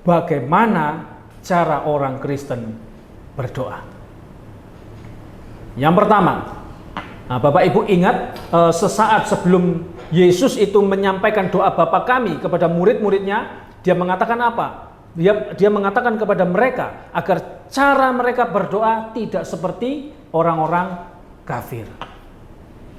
bagaimana cara orang Kristen berdoa. Yang pertama, Bapak Ibu ingat sesaat sebelum Yesus itu menyampaikan doa Bapa kami kepada murid-muridnya, dia mengatakan apa? Dia mengatakan kepada mereka agar cara mereka berdoa tidak seperti orang-orang kafir.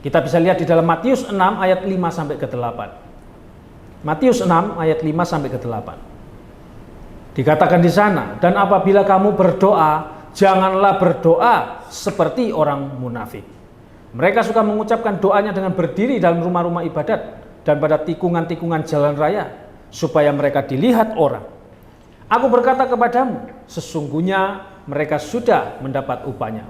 Kita bisa lihat di dalam Matius 6 ayat 5 sampai ke 8. Matius 6 ayat 5 sampai ke 8. Dikatakan di sana, dan apabila kamu berdoa, janganlah berdoa seperti orang munafik. Mereka suka mengucapkan doanya dengan berdiri dalam rumah-rumah ibadat dan pada tikungan-tikungan jalan raya, supaya mereka dilihat orang. Aku berkata kepadamu, sesungguhnya mereka sudah mendapat upahnya.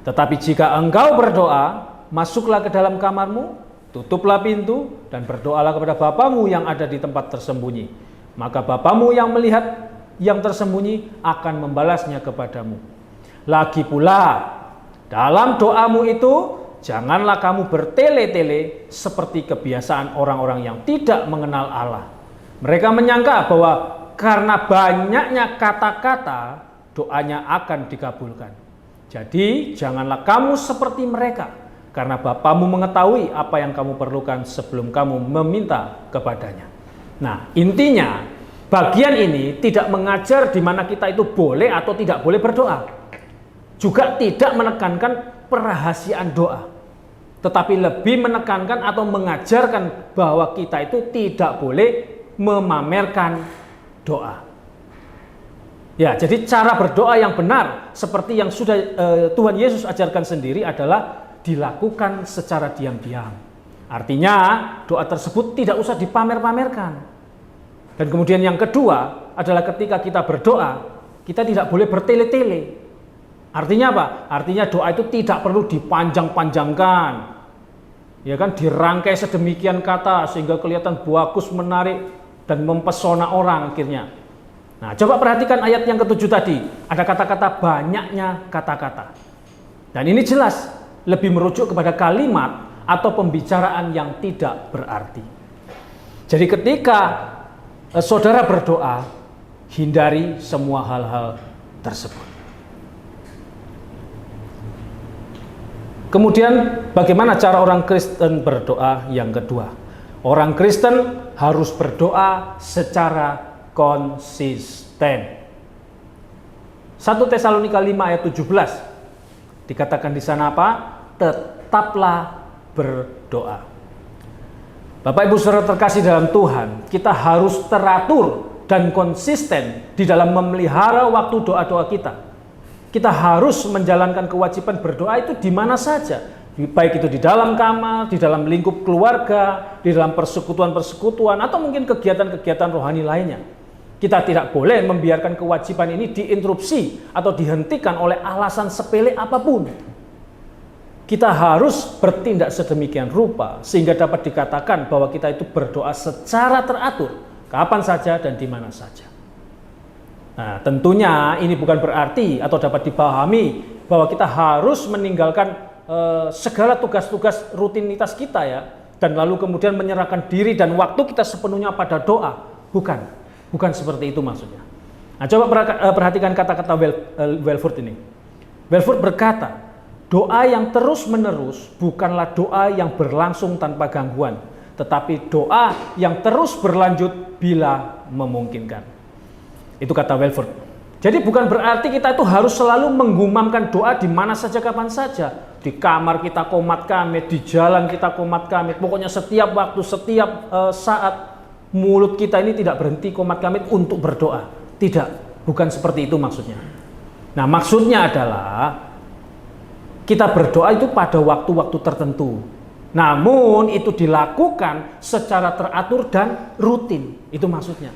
Tetapi jika engkau berdoa, masuklah ke dalam kamarmu, tutuplah pintu, dan berdoalah kepada Bapamu yang ada di tempat tersembunyi. Maka Bapamu yang melihat yang tersembunyi akan membalasnya kepadamu. Lagi pula, dalam doamu itu, janganlah kamu bertele-tele seperti kebiasaan orang-orang yang tidak mengenal Allah. Mereka menyangka bahwa karena banyaknya kata-kata, doanya akan dikabulkan. Jadi, janganlah kamu seperti mereka, karena Bapamu mengetahui apa yang kamu perlukan sebelum kamu meminta kepadanya. Nah, intinya bagian ini tidak mengajar di mana kita itu boleh atau tidak boleh berdoa. Juga tidak menekankan perahasiaan doa. Tetapi lebih menekankan atau mengajarkan bahwa kita itu tidak boleh memamerkan doa. Ya, jadi cara berdoa yang benar seperti yang sudah Tuhan Yesus ajarkan sendiri adalah dilakukan secara diam-diam. Artinya doa tersebut tidak usah dipamer-pamerkan. Dan kemudian yang kedua adalah ketika kita berdoa, kita tidak boleh bertele-tele. Artinya apa? Artinya doa itu tidak perlu dipanjang-panjangkan. Ya kan, dirangkai sedemikian kata sehingga kelihatan bagus, menarik dan mempesona orang akhirnya. Nah, coba perhatikan ayat yang ke-7 tadi. Ada kata-kata, banyaknya kata-kata. Dan ini jelas lebih merujuk kepada kalimat atau pembicaraan yang tidak berarti. Jadi ketika saudara berdoa, hindari semua hal-hal tersebut. Kemudian bagaimana cara orang Kristen berdoa yang kedua? Orang Kristen harus berdoa secara konsisten. 1 Tesalonika 5 ayat 17 dikatakan di sana apa? Tetaplah berdoa. Bapak Ibu Saudara terkasih dalam Tuhan, kita harus teratur dan konsisten di dalam memelihara waktu doa-doa kita. Kita harus menjalankan kewajiban berdoa itu di mana saja, baik itu di dalam kamar, di dalam lingkup keluarga, di dalam persekutuan-persekutuan, atau mungkin kegiatan-kegiatan rohani lainnya. Kita tidak boleh membiarkan kewajiban ini diinterupsi atau dihentikan oleh alasan sepele apapun. Kita harus bertindak sedemikian rupa sehingga dapat dikatakan bahwa kita itu berdoa secara teratur, kapan saja dan di mana saja. Nah, tentunya ini bukan berarti atau dapat dipahami bahwa kita harus meninggalkan segala tugas-tugas rutinitas kita ya, dan lalu kemudian menyerahkan diri dan waktu kita sepenuhnya pada doa. Bukan seperti itu maksudnya. Nah, coba perhatikan kata-kata Walvoord ini. Walvoord berkata, doa yang terus-menerus bukanlah doa yang berlangsung tanpa gangguan, tetapi doa yang terus berlanjut bila memungkinkan. Itu kata Walvoord. Jadi bukan berarti kita itu harus selalu menggumamkan doa di mana saja, kapan saja. Di kamar kita qomat kamit, di jalan kita qomat kamit. Pokoknya setiap waktu, setiap saat mulut kita ini tidak berhenti qomat kamit untuk berdoa. Tidak, bukan seperti itu maksudnya. Nah, maksudnya adalah kita berdoa itu pada waktu-waktu tertentu. Namun itu dilakukan secara teratur dan rutin. Itu maksudnya.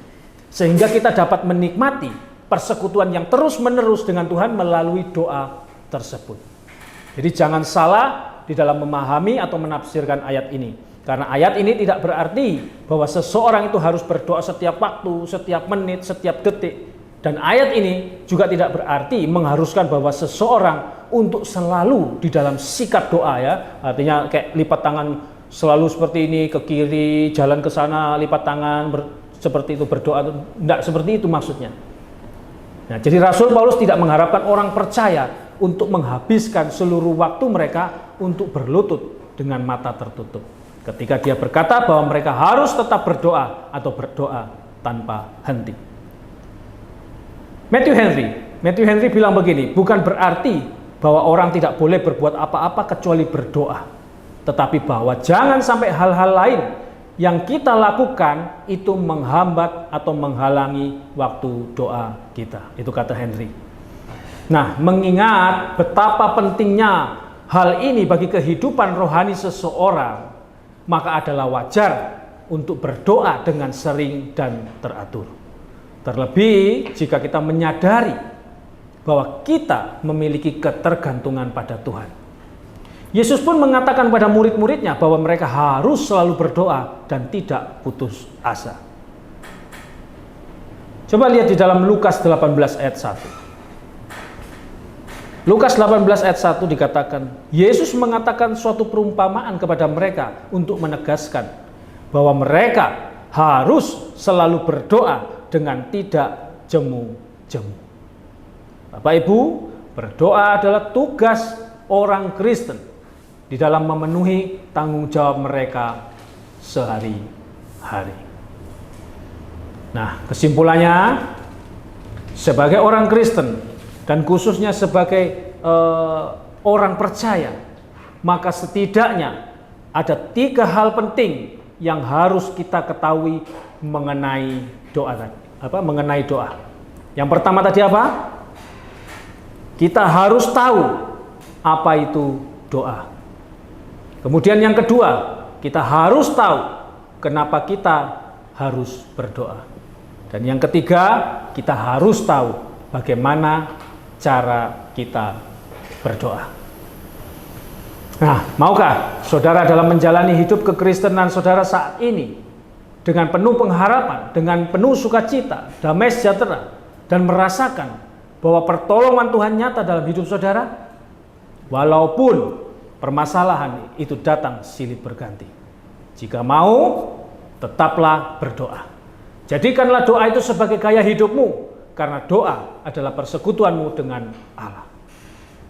Sehingga kita dapat menikmati persekutuan yang terus-menerus dengan Tuhan melalui doa tersebut. Jadi jangan salah di dalam memahami atau menafsirkan ayat ini. Karena ayat ini tidak berarti bahwa seseorang itu harus berdoa setiap waktu, setiap menit, setiap detik. Dan ayat ini juga tidak berarti mengharuskan bahwa seseorang untuk selalu di dalam sikap doa ya. Artinya kayak lipat tangan selalu seperti ini, ke kiri, jalan ke sana, lipat tangan, seperti itu berdoa, tidak seperti itu maksudnya. Nah, jadi Rasul Paulus tidak mengharapkan orang percaya untuk menghabiskan seluruh waktu mereka untuk berlutut dengan mata tertutup. Ketika dia berkata bahwa mereka harus tetap berdoa atau berdoa tanpa henti. Matthew Henry bilang begini, bukan berarti bahwa orang tidak boleh berbuat apa-apa kecuali berdoa. Tetapi bahwa jangan sampai hal-hal lain yang kita lakukan itu menghambat atau menghalangi waktu doa kita. Itu kata Henry. Nah, mengingat betapa pentingnya hal ini bagi kehidupan rohani seseorang, maka adalah wajar untuk berdoa dengan sering dan teratur. Terlebih jika kita menyadari bahwa kita memiliki ketergantungan pada Tuhan. Yesus pun mengatakan pada murid-muridnya bahwa mereka harus selalu berdoa dan tidak putus asa. Coba lihat di dalam Lukas 18 ayat 1. Lukas 18 ayat 1 dikatakan, Yesus mengatakan suatu perumpamaan kepada mereka untuk menegaskan bahwa mereka harus selalu berdoa dengan tidak jemu-jemu. Bapak Ibu, berdoa adalah tugas orang Kristen di dalam memenuhi tanggung jawab mereka sehari-hari. Nah, kesimpulannya, sebagai orang Kristen dan khususnya sebagai orang percaya, maka setidaknya ada 3 hal penting yang harus kita ketahui mengenai doa. Mengenai doa. Yang pertama tadi apa? Kita harus tahu apa itu doa. Kemudian yang kedua, kita harus tahu kenapa kita harus berdoa. Dan yang ketiga, kita harus tahu bagaimana cara kita berdoa. Nah, maukah saudara dalam menjalani hidup kekristenan saudara saat ini dengan penuh pengharapan, dengan penuh sukacita, damai sejahtera, dan merasakan bahwa pertolongan Tuhan nyata dalam hidup saudara? Walaupun permasalahan itu datang silih berganti. Jika mau, tetaplah berdoa. Jadikanlah doa itu sebagai gaya hidupmu, karena doa adalah persekutuanmu dengan Allah.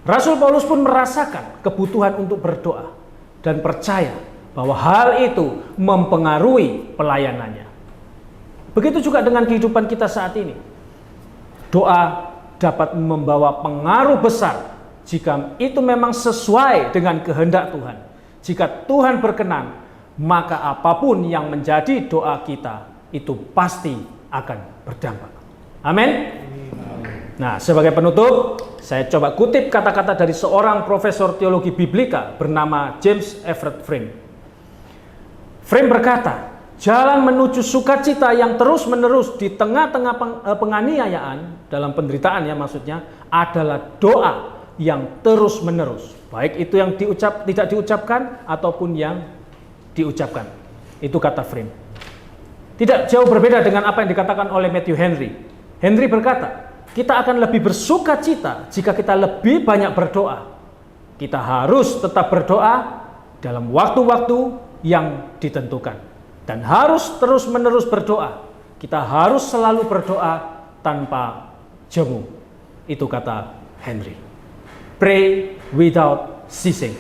Rasul Paulus pun merasakan kebutuhan untuk berdoa dan percaya bahwa hal itu mempengaruhi pelayanannya. Begitu juga dengan kehidupan kita saat ini. Doa dapat membawa pengaruh besar jika itu memang sesuai dengan kehendak Tuhan. Jika Tuhan berkenan, maka apapun yang menjadi doa kita itu pasti akan berdampak. Amin. Nah, sebagai penutup, saya coba kutip kata-kata dari seorang profesor teologi biblika bernama James Everett Frame. Frame berkata, jalan menuju sukacita yang terus-menerus di tengah-tengah penganiayaan, dalam penderitaan ya maksudnya, adalah doa yang terus-menerus. Baik itu yang tidak diucapkan ataupun yang diucapkan. Itu kata Frame. Tidak jauh berbeda dengan apa yang dikatakan oleh Matthew Henry. Henry berkata, kita akan lebih bersukacita jika kita lebih banyak berdoa. Kita harus tetap berdoa dalam waktu-waktu yang ditentukan. Dan harus terus-menerus berdoa. Kita harus selalu berdoa tanpa jemu. Itu kata Henry. Pray without ceasing.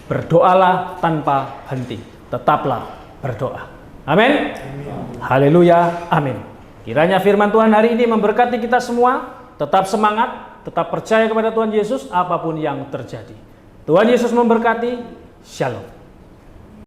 Berdoalah tanpa henti. Tetaplah berdoa. Amin. Haleluya. Amin. Kiranya firman Tuhan hari ini memberkati kita semua. Tetap semangat, tetap percaya kepada Tuhan Yesus apapun yang terjadi. Tuhan Yesus memberkati. Shalom.